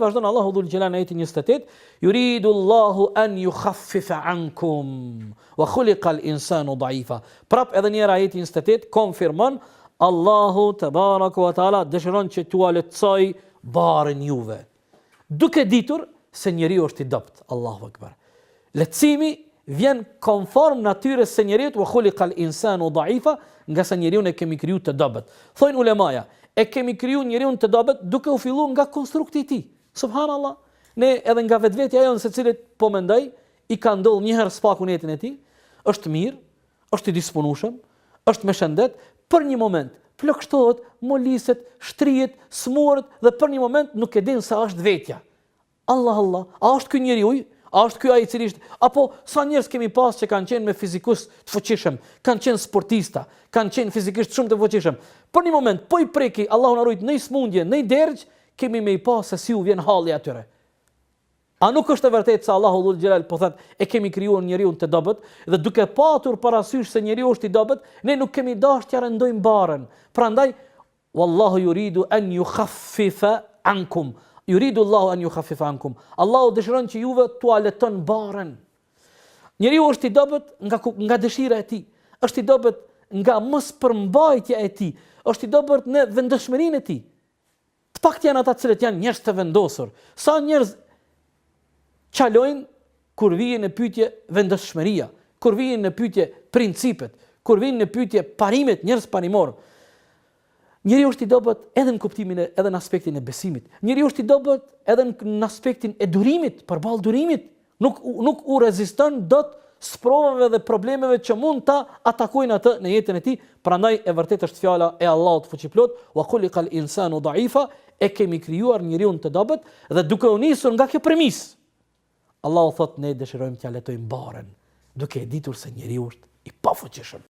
Vazhdon Allahu dhul Gjelal në ajetin 28, yuridu Allahu an yukhaffifa ankum wa khuliqa al-insanu da'ifa. Prap edhe një herë ajeti 28 konfirmon Allahu tebaraka wa taala dëshiron që t'ua lehtësoj barën juve, duke ditur se njeriu është i dopt. Allahu akbar. Lehtësimi vjen konform natyrës së njeriu, wa khuliqa al-insanu da'ifa, nga sa njeriu ne kemi kriju të dobët. Thojnë ulemaja, e kemi kriju njeriu të dobët duke u filluar nga konstrukti i tij. Subhanallah. Ne edhe nga vetvetja jonë se cilët po mendoj, i ka ndodhur një herë spaku në jetën e tij, është mirë, është i disponueshëm, është me shëndet, për një moment plagështohet, moliset, shtrihet, smuret dhe për një moment nuk e din sa është vetja. Allah, a është ky njeriu? A është ky ai i cili është? Apo sa njerëz kemi pas që kanë qenë me fizikus të fuqishëm, kanë qenë sportista, kanë qenë fizikisht shumë të fuqishëm. Për një moment po i preki, Allahu na ruaj, në smundje, në dergj, kemi me i pas se si u vjen halli atyre. A nuk është e vërtetë se Allahu dhul Gjelal po thotë e kemi krijuar njeriu të dobët dhe duke patur parasysh se njeriu është i dobët, ne nuk kemi dashur t'ia rëndojmë barën. Prandaj wallahu yuridu an yukhaffifa ankum. Yuridu Allahu an yukhaffifa ankum. Allahu dëshiron që juve t'ua leton barën. Njeriu është i dobët nga dëshira e tij, është i dobët nga mos përmbajtja e tij, është i dobët në vendosmërinë e tij. Të pakët janë ata cilët janë njerëz të vendosur. Sa njerëz qalojnë kur vijnë në pyetje vendosmëria, kur vijnë në pyetje principet, kur vijnë në pyetje parimet, njerëz parimor. Njeriu është i dobët edhe në kuptimin edhe në aspektin e besimit. Njeriu është i dobët edhe në aspektin e durimit, përballë durimit. Nuk u reziston dot sprovave dhe problemeve që mund ta atakojnë atë në jetën e tij. Prandaj e vërtet është fjala e Allahut fuqiplot, wa khuliqa al-insanu da'ifa, e kemi krijuar njeriu të dobët dhe duke u nisur nga kjo premisë, Allahu thot ne dëshirojmë t'ia letojmë barën, duke e ditur se njeriu është i pafuqishëm.